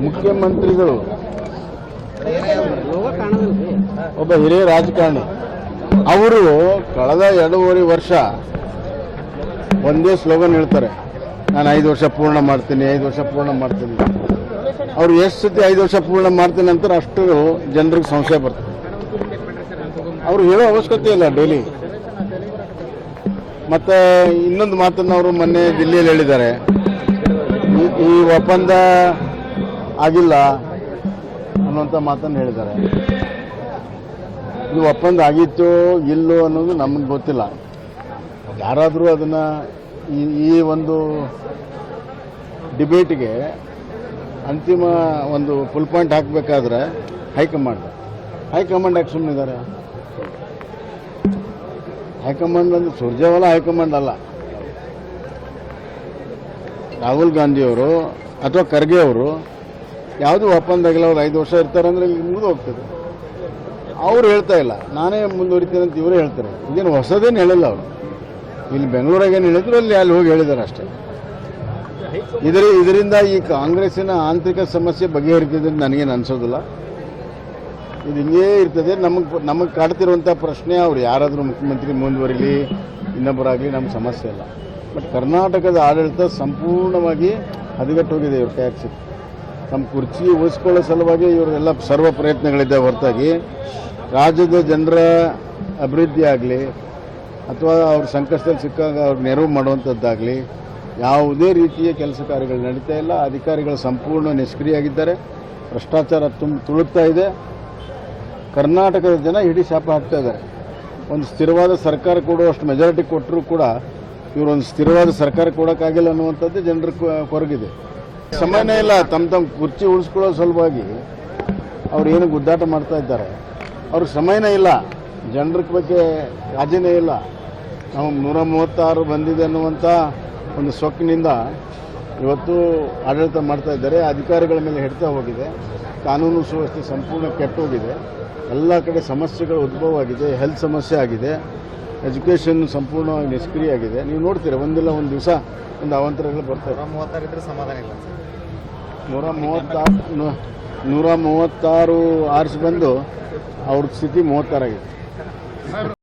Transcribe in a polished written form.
ಮುಖ್ಯಮಂತ್ರಿಗಳು ಒಬ್ಬ ಹಿರಿಯ ರಾಜಕಾರಣಿ ಅವರು ಕಳೆದ 2.5 ವರ್ಷ ಒಂದೇ ಸ್ಲೋಗನ್ ಹೇಳ್ತಾರೆ, ನಾನು 5 ವರ್ಷ ಪೂರ್ಣ ಮಾಡ್ತೀನಿ, 5 ವರ್ಷ ಪೂರ್ಣ ಮಾಡ್ತೀನಿ. ಅವ್ರು ಎಷ್ಟು ಸತಿ 5 ವರ್ಷ ಪೂರ್ಣ ಮಾಡ್ತೀನಿ ಅಂತಾರೆ ಅಷ್ಟು ಜನರಿಗೆ ಸಂಶಯ ಬರ್ತದೆ. ಅವರು ಹೇಳೋ ಅವಶ್ಯಕತೆ ಇಲ್ಲ ಡೈಲಿ. ಮತ್ತೆ ಇನ್ನೊಂದು ಮಾತನ್ನು ಅವರು ಮೊನ್ನೆ ದಿಲ್ಲಿಯಲ್ಲಿ ಹೇಳಿದ್ದಾರೆ, ಈ ಒಪ್ಪಂದ ಆಗಿಲ್ಲ ಅನ್ನುವಂಥ ಮಾತನ್ನು ಹೇಳಿದ್ದಾರೆ. ಈ ಒಪ್ಪಂದ ಆಗಿತ್ತೋ ಇಲ್ಲೋ ಅನ್ನೋದು ನಮಗೆ ಗೊತ್ತಿಲ್ಲ. ಯಾರಾದರೂ ಅದನ್ನು ಈ ಒಂದು ಡಿಬೇಟ್ಗೆ ಅಂತಿಮ ಒಂದು ಫುಲ್ ಪಾಯಿಂಟ್ ಹಾಕಬೇಕಾದ್ರೆ ಹೈಕಮಾಂಡ್ ಯಾಕೆ ಸುಮ್ಮನಿದ್ದಾರೆ? ಹೈಕಮಾಂಡ್ ಅಂದರೆ ಸುರ್ಜೇವಾಲಾ ಹೈಕಮಾಂಡ್ ಅಲ್ಲ. ರಾಹುಲ್ ಗಾಂಧಿಯವರು ಅಥವಾ ಖರ್ಗೆ ಅವರು ಯಾವುದೂ ಒಪ್ಪಂದ ಆಗಿಲ್ಲ, ಅವ್ರು 5 ವರ್ಷ ಇರ್ತಾರೆ ಅಂದರೆ ಇಲ್ಲಿ ಮುಗಿದು ಹೋಗ್ತದೆ. ಅವ್ರು ಹೇಳ್ತಾ ಇಲ್ಲ, ನಾನೇ ಮುಂದುವರಿತೀನಿ ಅಂತ ಇವರೇ ಹೇಳ್ತಾರೆ. ಇದೇನು ಹೊಸದೇನು ಹೇಳಿಲ್ಲ ಅವರು. ಇಲ್ಲಿ ಬೆಂಗಳೂರಾಗೇನು ಹೇಳಿದ್ರು ಅಲ್ಲಿ ಹೋಗಿ ಹೇಳಿದ್ದಾರೆ ಅಷ್ಟೇ. ಇದರಿಂದ ಈ ಕಾಂಗ್ರೆಸ್ಸಿನ ಆಂತರಿಕ ಸಮಸ್ಯೆ ಬಗೆಹರಿತಿದೆ ಅಂತ ನನಗೇನು ಅನಿಸೋದಿಲ್ಲ. ಇದು ಹಿಂಗೇ ಇರ್ತದೆ. ನಮಗೆ ಕಾಡ್ತಿರುವಂಥ ಪ್ರಶ್ನೆ, ಅವ್ರು ಯಾರಾದರೂ ಮುಖ್ಯಮಂತ್ರಿ ಮುಂದುವರಿಲಿ, ಇನ್ನೊಬ್ಬರಾಗಲಿ, ನಮ್ಗೆ ಸಮಸ್ಯೆ ಇಲ್ಲ. ಬಟ್ ಕರ್ನಾಟಕದ ಆಡಳಿತ ಸಂಪೂರ್ಣವಾಗಿ ಹದಗೆಟ್ಟು ಹೋಗಿದೆ. ಇವ್ರ ಟ್ಯಾಕ್ಸಿ ನಮ್ಮ ಕುರ್ಚಿ ಉಳಿಸ್ಕೊಳ್ಳೋ ಸಲುವಾಗಿ ಇವರೆಲ್ಲ ಸರ್ವ ಪ್ರಯತ್ನಗಳಿದ್ದ ಹೊರತಾಗಿ ರಾಜ್ಯದ ಜನರ ಅಭಿವೃದ್ಧಿ ಆಗಲಿ ಅಥವಾ ಅವ್ರ ಸಂಕಷ್ಟದಲ್ಲಿ ಸಿಕ್ಕಾಗ ಅವ್ರಿಗೆ ನೆರವು ಮಾಡುವಂಥದ್ದಾಗಲಿ ಯಾವುದೇ ರೀತಿಯ ಕೆಲಸ ಕಾರ್ಯಗಳು ನಡೀತಾ ಇಲ್ಲ. ಅಧಿಕಾರಿಗಳು ಸಂಪೂರ್ಣ ನಿಷ್ಕ್ರಿಯಾಗಿದ್ದಾರೆ. ಭ್ರಷ್ಟಾಚಾರ ತುಳುಕ್ತಾ ಇದೆ. ಕರ್ನಾಟಕದ ಜನ ಇಡೀ ಶಾಪ ಹಾಕ್ತಾ ಇದ್ದಾರೆ. ಒಂದು ಸ್ಥಿರವಾದ ಸರ್ಕಾರ ಕೊಡುವಷ್ಟು ಮೆಜಾರಿಟಿ ಕೊಟ್ಟರೂ ಕೂಡ ಇವರೊಂದು ಸ್ಥಿರವಾದ ಸರ್ಕಾರ ಕೊಡೋಕ್ಕಾಗಿಲ್ಲ ಅನ್ನುವಂಥದ್ದು ಜನರ ಕೊರಗಿದೆ. ಸಮಯನೇ ಇಲ್ಲ. ತಮ್ಮ ಕುರ್ಚಿ ಉಳಿಸ್ಕೊಳ್ಳೋ ಸಲುವಾಗಿ ಅವ್ರು ಏನು ಗುದ್ದಾಟ ಮಾಡ್ತಾ ಇದ್ದಾರೆ. ಅವ್ರಿಗೆ ಸಮಯನೇ ಇಲ್ಲ. ಜನರ ಬಗ್ಗೆ ಕಾಳಜಿನೇ ಇಲ್ಲ. ನಾವು 136 ಬಂದಿದೆ ಅನ್ನುವಂಥ ಒಂದು ಸೊಕ್ಕಿನಿಂದ ಇವತ್ತು ಆಡಳಿತ ಮಾಡ್ತಾ ಇದ್ದಾರೆ. ಅಧಿಕಾರಿಗಳ ಮೇಲೆ ಹಿಡ್ತಾ ಹೋಗಿದೆ. ಕಾನೂನು ಸುವ್ಯವಸ್ಥೆ ಸಂಪೂರ್ಣ ಕೆಟ್ಟೋಗಿದೆ. ಎಲ್ಲ ಕಡೆ ಸಮಸ್ಯೆಗಳು ಉದ್ಭವ ಆಗಿದೆ. ಹೆಲ್ತ್ ಸಮಸ್ಯೆ ಆಗಿದೆ. ಎಜುಕೇಷನ್ ಸಂಪೂರ್ಣವಾಗಿ ನಿಷ್ಕ್ರಿಯ ಆಗಿದೆ. ನೀವು ನೋಡ್ತೀರ, ಒಂದಿಲ್ಲ ಒಂದು ದಿವಸ ಒಂದು ಅವಾಂತರಗಳು ಬರ್ತಾರೆ. 136 ಸಮಾಧಾನ ಇಲ್ಲ. 136 ಆರಿಸಿ ಬಂದು ಅವ್ರ ಸ್ಥಿತಿ 36 ಆಗಿದೆ.